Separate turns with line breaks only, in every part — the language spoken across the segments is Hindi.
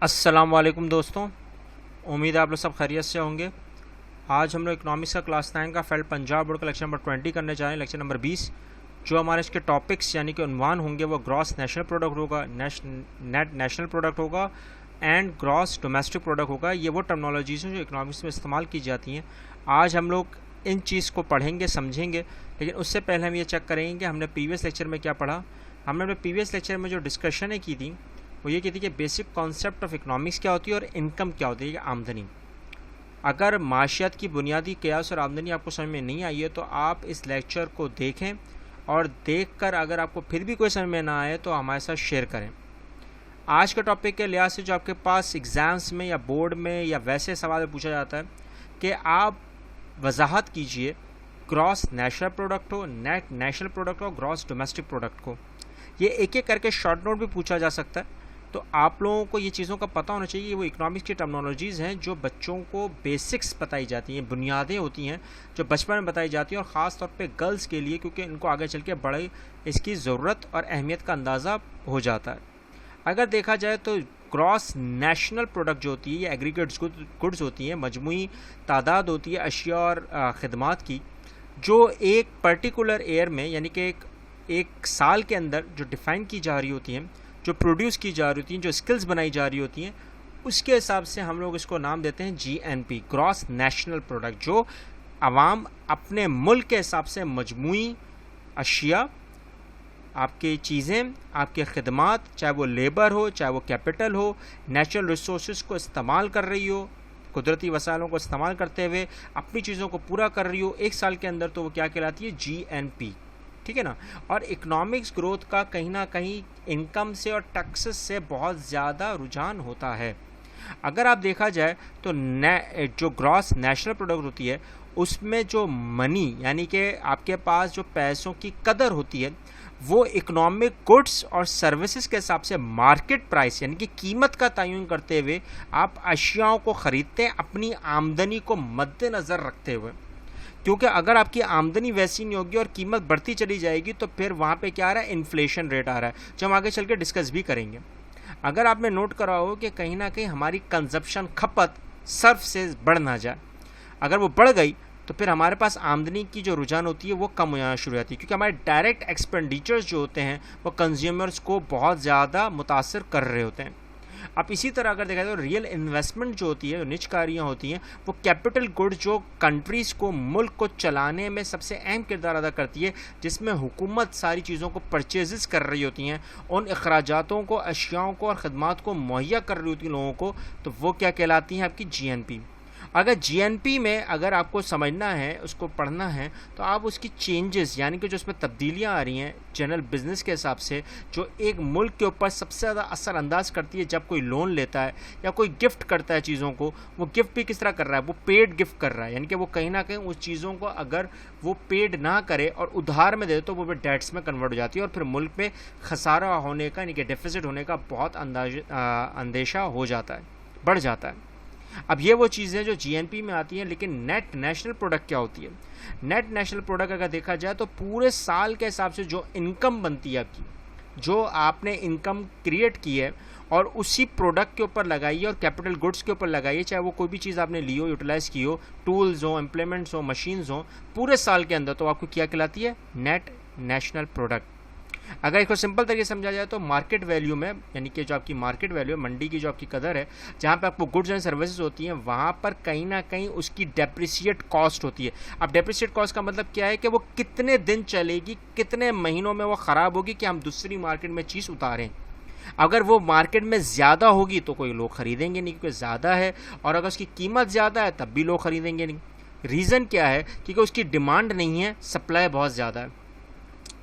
अस्सलाम वालेकुम दोस्तों, उम्मीद है आप लोग सब खैरियत से होंगे। आज हम लोग इकोनॉमिक्स का क्लास 9 का फेल्ड पंजाब बोर्ड का लेक्चर नंबर 20 करने जा रहे हैं, लेक्चर नंबर 20। जो हमारे इसके टॉपिक्स यानी कि उन्वान होंगे वो ग्रॉस नेशनल प्रोडक्ट होगा, नेट नेशनल प्रोडक्ट होगा एंड ग्रॉस डोमेस्टिक प्रोडक्ट होगा। ये वो टर्मिनोलॉजीज़ हैं जो इकोनॉमिक्स में इस्तेमाल की जाती हैं। आज हम लोग इन चीज़ को पढ़ेंगे, समझेंगे, लेकिन उससे पहले हम ये चेक करेंगे कि हमने प्रीवियस लेक्चर में क्या पढ़ा। हमने अपने प्रीवियस लेक्चर में जो डिस्कशनें की थी वो ये कहती है कि बेसिक कॉन्सेप्ट ऑफ इकोनॉमिक्स क्या होती है और इनकम क्या होती है, आमदनी। अगर माशियत की बुनियादी क़यास और आमदनी आपको समझ में नहीं आई है तो आप इस लेक्चर को देखें और देखकर अगर आपको फिर भी कोई समझ में ना आए तो हमारे साथ शेयर करें। आज के टॉपिक के लिहाज से जो आपके पास एग्ज़ाम्स में या बोर्ड में या वैसे सवाल पूछा जाता है कि आप वजाहत कीजिए ग्रॉस नेशनल प्रोडक्ट हो, नेट नेशनल प्रोडक्ट हो, ग्रॉस डोमेस्टिक प्रोडक्ट को, ये एक एक करके शॉर्ट नोट भी पूछा जा सकता है। तो आप लोगों को ये चीज़ों का पता होना चाहिए कि वो इकोनॉमिक्स की टर्मिनोलॉजीज़ हैं जो बच्चों को बेसिक्स बताई जाती हैं, बुनियादें होती हैं जो बचपन में बताई जाती हैं, और ख़ास तौर पे गर्ल्स के लिए, क्योंकि इनको आगे चल के बड़े इसकी ज़रूरत और अहमियत का अंदाज़ा हो जाता है। अगर देखा जाए तो ग्रॉस नेशनल प्रोडक्ट जो होती है ये एग्रीगेट्स गुड्स होती हैं, मजमूई तादाद होती है अशिया और ख़िदमात की, जो एक पर्टिकुलर ईयर में यानी कि एक साल के अंदर जो डिफ़ाइन की जा रही होती हैं, जो प्रोड्यूस की जा रही होती हैं, जो स्किल्स बनाई जा रही होती हैं, उसके हिसाब से हम लोग इसको नाम देते हैं GNP, ग्रॉस नेशनल प्रोडक्ट। जो आवाम अपने मुल्क के हिसाब से मजमूई अशिया, आपकी चीज़ें, आपके खदमात, चाहे वो लेबर हो, चाहे वो कैपिटल हो, नेचुरल रिसोर्स को इस्तेमाल कर रही हो, कुदरती वसाइलों को इस्तेमाल करते हुए अपनी चीज़ों को पूरा कर रही हो एक साल के अंदर, तो वो क्या कहलाती है, GNP। ठीक है ना। और इकोनॉमिक्स ग्रोथ का कहीं ना कहीं इनकम से और टैक्सेस से बहुत ज़्यादा रुझान होता है। अगर आप देखा जाए तो जो ग्रॉस नेशनल प्रोडक्ट होती है उसमें जो मनी यानी कि आपके पास जो पैसों की कदर होती है वो इकोनॉमिक गुड्स और सर्विसेज के हिसाब से मार्केट प्राइस यानी कि कीमत का तयन करते हुए आप अशियाओं को ख़रीदते हैं अपनी आमदनी को मद्देनज़र रखते हुए। क्योंकि अगर आपकी आमदनी वैसी नहीं होगी और कीमत बढ़ती चली जाएगी तो फिर वहाँ पे क्या आ रहा है, इन्फ्लेशन रेट आ रहा है, जो हम आगे चल के डिस्कस भी करेंगे। अगर आपने नोट करा हो कि कहीं ना कहीं हमारी कंजप्शन खपत सर्फ से बढ़ ना जाए, अगर वो बढ़ गई तो फिर हमारे पास आमदनी की जो रुझान होती है वो कम हो जाना शुरू होती है, क्योंकि हमारे डायरेक्ट एक्सपेंडिचर्स जो होते हैं वो कंज्यूमर्स को बहुत ज़्यादा मुतासर कर रहे होते हैं। अब इसी तरह अगर देखा जाए तो रियल इन्वेस्टमेंट जो होती है, जो निजकारियाँ होती हैं, वो कैपिटल गुड्स जो कंट्रीज़ को, मुल्क को चलाने में सबसे अहम किरदार अदा करती है, जिसमें हुकूमत सारी चीज़ों को परचेज़ कर रही होती हैं, उन अखराजातों को, अशियाओं को और ख़दमात को मुहैया कर रही होती हैं लोगों को, तो वो क्या कहलाती हैं, आपकी GNP। अगर GNP में अगर आपको समझना है, उसको पढ़ना है, तो आप उसकी चेंजेस यानी कि जो उसमें तब्दीलियाँ आ रही हैं जनरल बिजनेस के हिसाब से, जो एक मुल्क के ऊपर सबसे ज़्यादा असरअंदाज करती है जब कोई लोन लेता है या कोई गिफ्ट करता है चीज़ों को, वो गिफ्ट भी किस तरह कर रहा है, वो पेड गिफ्ट कर रहा है, यानी कि वो कहीं ना कहीं उस चीज़ों को अगर वो पेड ना करे और उधार में दे तो वो डेट्स में कन्वर्ट हो जाती है और फिर मुल्क में खसारा होने का यानी कि डेफिसिट होने का बहुत अंदेशा हो जाता है, बढ़ जाता है। अब ये वो चीज़ें जो GNP में आती हैं, लेकिन नेट नेशनल प्रोडक्ट क्या होती है? नेट नेशनल प्रोडक्ट अगर देखा जाए तो पूरे साल के हिसाब से जो इनकम बनती है आपकी, जो आपने इनकम क्रिएट की है और उसी प्रोडक्ट के ऊपर लगाई है और कैपिटल गुड्स के ऊपर लगाई है, चाहे वो कोई भी चीज़ आपने ली हो, यूटिलाइज़ की हो, टूल्स हो, इम्प्लीमेंट्स हो, मशीन्स हो, पूरे साल के अंदर, तो आपको क्या कहलाती है, नेट नेशनल प्रोडक्ट। अगर इसको सिंपल तरीके से समझा जाए तो मार्केट वैल्यू में, यानी कि जो आपकी मार्केट वैल्यू है, मंडी की जो आपकी कदर है, जहाँ पे आपको गुड्स एंड सर्विसेज होती हैं, वहाँ पर कहीं ना कहीं उसकी डेप्रिसिएट कॉस्ट होती है। अब डेप्रिसिएट कॉस्ट का मतलब क्या है कि वो कितने दिन चलेगी, कितने महीनों में वो ख़राब होगी कि हम दूसरी मार्केट में चीज़ उतारें। अगर वो मार्केट में ज़्यादा होगी तो कोई लोग ख़रीदेंगे नहीं क्योंकि ज़्यादा है, और अगर उसकी कीमत ज़्यादा है तब भी लोग ख़रीदेंगे नहीं। रीज़न क्या है? क्योंकि उसकी डिमांड नहीं है, सप्लाई बहुत ज़्यादा है,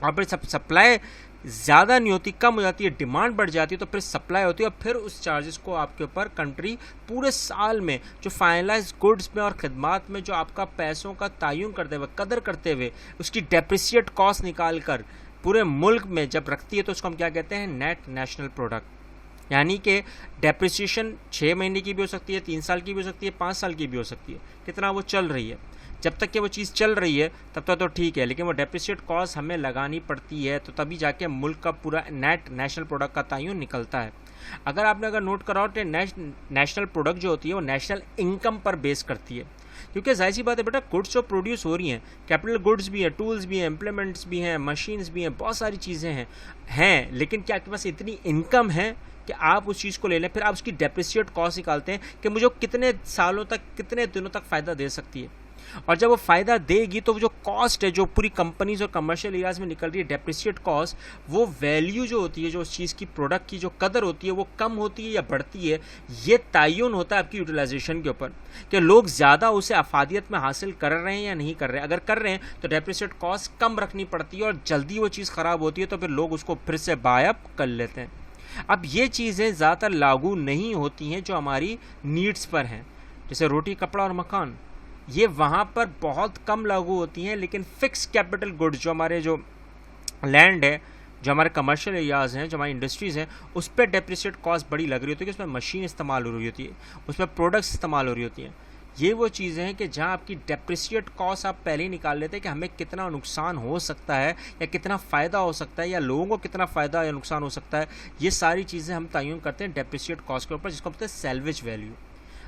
और फिर सप्लाई ज़्यादा नहीं होती, कम हो जाती है, डिमांड बढ़ जाती है, तो फिर सप्लाई होती है और फिर उस चार्जेस को आपके ऊपर कंट्री पूरे साल में जो फाइनलाइज गुड्स में और खदमात में जो आपका पैसों का तयन करते हुए, कदर करते हुए, उसकी डेप्रिसिएट कॉस्ट निकाल कर पूरे मुल्क में जब रखती है तो उसको हम क्या कहते हैं, नेट नेशनल प्रोडक्ट। यानी कि डेप्रिसिएशन 6 महीने की भी हो सकती है, 3 साल की भी हो सकती है, 5 साल की भी हो सकती है, कितना वो चल रही है। जब तक कि वो चीज़ चल रही है तब तक तो ठीक है, लेकिन वो डेप्रिसिएट कॉस्ट हमें लगानी पड़ती है, तो तभी जाके मुल्क का पूरा नेट नेशनल प्रोडक्ट का तयन निकलता है। अगर आपने नोट करा हो तो नेशनल प्रोडक्ट जो होती है वो नेशनल इनकम पर बेस करती है, क्योंकि जाहिर सी बात है बेटा, गुड्स जो प्रोड्यूस हो रही हैं, कैपिटल गुड्स भी हैं, टूल्स भी हैं, इम्प्लीमेंट्स भी हैं, मशीन्स भी हैं, बहुत सारी चीज़ें हैं, लेकिन क्या आपके पास इतनी इनकम है कि आप उस चीज़ को ले लें, फिर आप उसकी डेप्रिसिएट कॉस्ट निकालते हैं कि मुझे कितने सालों तक, कितने दिनों तक फ़ायदा दे सकती है। और जब वो फ़ायदा देगी तो वो जो कॉस्ट है जो पूरी कंपनीज और कमर्शियल एरियाज में निकल रही है, डेप्रिसिएट कॉस्ट, वो वैल्यू जो होती है, जो उस चीज़ की, प्रोडक्ट की जो कदर होती है, वो कम होती है या बढ़ती है, ये तयन होता है आपकी यूटिलाइजेशन के ऊपर कि लोग ज़्यादा उसे अफादियत में हासिल कर रहे हैं या नहीं कर रहे हैं। अगर कर रहे हैं तो डेप्रिसिएट कॉस्ट कम रखनी पड़ती है, और जल्दी वो चीज़ ख़राब होती है तो फिर लोग उसको फिर से बाय अप कर लेते हैं। अब ये चीज़ें ज़्यादातर लागू नहीं होती हैं जो हमारी नीड्स पर हैं, जैसे रोटी, कपड़ा और मकान, ये वहाँ पर बहुत कम लागू होती हैं। लेकिन फिक्स कैपिटल गुड्स, जो हमारे जो लैंड है, जो हमारे कमर्शियल एरियाज़ हैं, जो हमारी इंडस्ट्रीज़ हैं, उस पर डेप्रिसिएट कॉस्ट बड़ी लग रही होती है, कि उसमें मशीन इस्तेमाल हो रही होती है, उसमें प्रोडक्ट्स इस्तेमाल हो रही होती हैं। ये वो चीज़ें हैं कि जहाँ आपकी डेप्रिसिएट कॉस्ट आप पहले ही निकाल लेते हैं कि हमें कितना नुकसान हो सकता है या कितना फ़ायदा हो सकता है या लोगों को कितना फ़ायदा या नुकसान हो सकता है। ये सारी चीज़ें हम तयन करते हैं डेप्रिसिएट कॉस्ट के ऊपर, जिसको बोलते हैं सैल्वेज वैल्यू।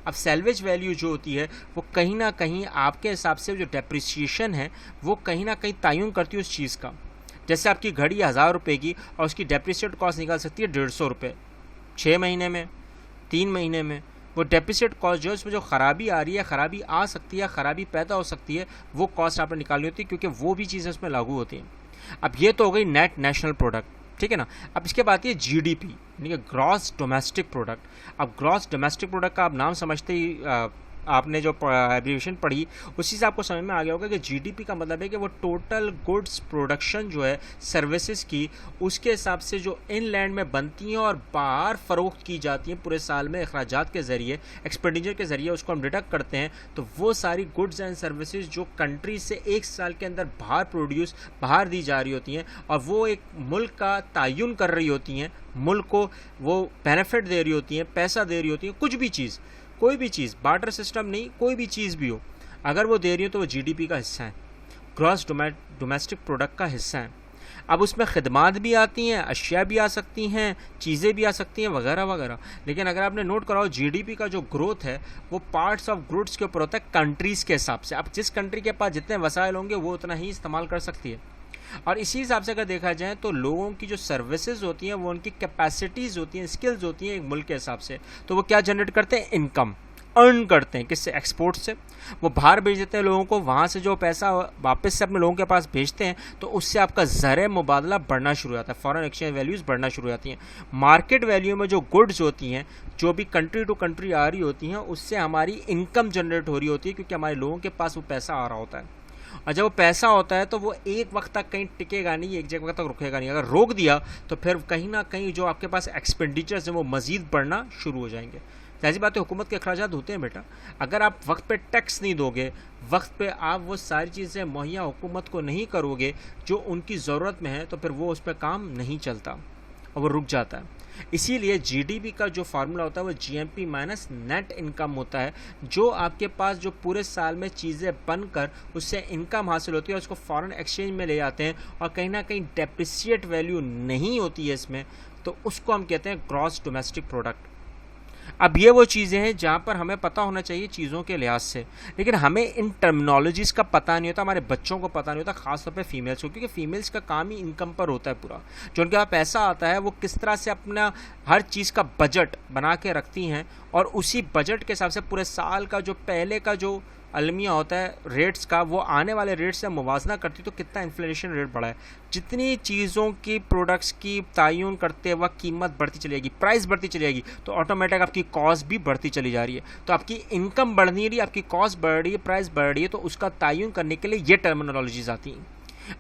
अब सैल्वेज वैल्यू जो होती है वो कहीं ना कहीं आपके हिसाब से जो डेप्रिसिएशन है वो कहीं ना कहीं तयन करती है उस चीज़ का। जैसे आपकी घड़ी 1000 रुपये की और उसकी डेप्रिसिएट कॉस्ट निकाल सकती है 150 रुपये 6 महीने में, 3 महीने में। वो डेप्रिसिएट कॉस्ट जो है, उसमें जो ख़राबी आ रही है, ख़राबी आ सकती है, ख़राबी पैदा हो सकती है, वो कॉस्ट आपने निकालनी होती है, क्योंकि वो भी चीज़ें उसमें लागू होती हैं। अब ये तो हो गई नेट नेशनल प्रोडक्ट, ठीक है ना। अब इसके बाद ये जीडीपी यानी कि ग्रॉस डोमेस्टिक प्रोडक्ट। अब ग्रॉस डोमेस्टिक प्रोडक्ट का आप नाम समझते ही आपने जो एब्रीविएशन पढ़ी उसी से आपको समझ में आ गया होगा कि जीडीपी का मतलब है कि वो टोटल गुड्स प्रोडक्शन जो है सर्विसेज की, उसके हिसाब से जो इनलैंड में बनती हैं और बाहर फ़रोख्त की जाती हैं पूरे साल में अखराजात के ज़रिए, एक्सपेंडिचर के ज़रिए, उसको हम डिडक्ट करते हैं। तो वो सारी गुड्स एंड सर्विसेज जो कंट्री से एक साल के अंदर बाहर दी जा रही होती हैं, और वो एक मुल्क का तयन कर रही होती हैं, मुल्क को वो बेनिफिट दे रही होती हैं, पैसा दे रही होती हैं, कुछ भी चीज़, कोई भी चीज़, बार्टर सिस्टम नहीं, कोई भी चीज़ भी हो, अगर वो दे रही हो तो वो जीडीपी का हिस्सा है, ग्रॉस डोमेस्टिक प्रोडक्ट का हिस्सा है। अब उसमें खिदमात भी आती हैं, अशिया भी आ सकती हैं, चीज़ें भी आ सकती हैं, वगैरह वगैरह। लेकिन अगर आपने नोट कराओ, जीडीपी का जो ग्रोथ है वो पार्ट्स ऑफ गुड्स के ऊपर होता है, कंट्रीज़ के हिसाब से। अब जिस कंट्री के पास जितने वसाइल होंगे वो उतना ही इस्तेमाल कर सकती है। और इसी हिसाब से अगर देखा जाए तो लोगों की जो सर्विसेज होती हैं, वो उनकी कैपेसिटीज़ होती हैं, स्किल्स होती हैं एक मुल्क के हिसाब से, तो वो क्या जनरेट करते हैं, इनकम अर्न करते हैं। किससे, एक्सपोर्ट से। वो बाहर भेज देते हैं लोगों को, वहाँ से जो पैसा वापस से अपने लोगों के पास भेजते हैं, तो उससे आपका ज़र मुबादला बढ़ना शुरू हो जाता है, फॉरेन एक्सचेंज वैल्यूज़ बढ़ना शुरू हो जाती हैं। मार्केट वैल्यू में जो गुड्स होती हैं, जो भी कंट्री टू कंट्री आ रही होती हैं, उससे हमारी इनकम जनरेट हो रही होती है, क्योंकि हमारे लोगों के पास वो पैसा आ रहा होता है। और जब वो पैसा होता है तो वो एक वक्त तक कहीं टिकेगा नहीं, एक जगह तक रुकेगा नहीं। अगर रोक दिया तो फिर कहीं ना कहीं जो आपके पास एक्सपेंडिचर्स हैं वो मज़ीद बढ़ना शुरू हो जाएंगे। ऐसी बात है, हुकूमत के अखराजात होते हैं बेटा। अगर आप वक्त पे टैक्स नहीं दोगे, वक्त पे आप वो सारी चीज़ें मुहैया हुकूमत को नहीं करोगे जो उनकी ज़रूरत में है, तो फिर वो उस पर काम नहीं चलता और वो रुक जाता है। इसीलिए जीडीपी का जो फार्मूला होता है वो जीएमपी माइनस नेट इनकम होता है। जो आपके पास जो पूरे साल में चीज़ें बनकर उससे इनकम हासिल होती है, उसको फॉरेन एक्सचेंज में ले जाते हैं और कहीं ना कहीं डेप्रिसिएट वैल्यू नहीं होती है इसमें, तो उसको हम कहते हैं ग्रॉस डोमेस्टिक प्रोडक्ट। अब ये वो चीज़ें हैं जहाँ पर हमें पता होना चाहिए चीज़ों के लिहाज से, लेकिन हमें इन टर्मिनोलॉजीज़ का पता नहीं होता, हमारे बच्चों को पता नहीं होता, ख़ासतौर पे फीमेल्स को, क्योंकि फीमेल्स का काम ही इनकम पर होता है पूरा। जो उनके पास पैसा आता है वो किस तरह से अपना हर चीज़ का बजट बना के रखती हैं, और उसी बजट के हिसाब से पूरे साल का जो पहले का जो अलमिया होता है रेट्स का, वो आने वाले रेट से मुवाजना करती तो कितना इन्फ्लेशन रेट बढ़ा है। जितनी चीज़ों की प्रोडक्ट्स की तयन करते वक्त कीमत बढ़ती चली जाएगी, प्राइस बढ़ती चली जाएगी, तो ऑटोमेटिक आपकी कॉस्ट भी बढ़ती चली जा रही है। तो आपकी इनकम बढ़ नहीं रही, आपकी कॉस्ट बढ़ रही है, प्राइस बढ़ रही है, तो उसका तयन करने के लिए ये टर्मिनोलॉजीज़ आती हैं।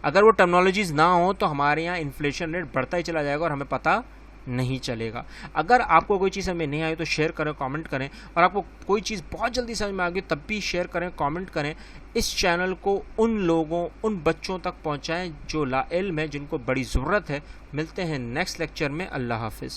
अगर वो टर्मिनोलॉजीज़ ना हो तो हमारे यहाँ इन्फ्लेशन रेट बढ़ता ही चला जाएगा और हमें पता नहीं चलेगा। अगर आपको कोई चीज़ समझ नहीं आई तो शेयर करें, कमेंट करें, और आपको कोई चीज़ बहुत जल्दी समझ में आ गई तब भी शेयर करें, कमेंट करें। इस चैनल को उन लोगों, उन बच्चों तक पहुंचाएं जो लाइल्म है, जिनको बड़ी ज़रूरत है। मिलते हैं नेक्स्ट लेक्चर में। अल्लाह हाफिज़।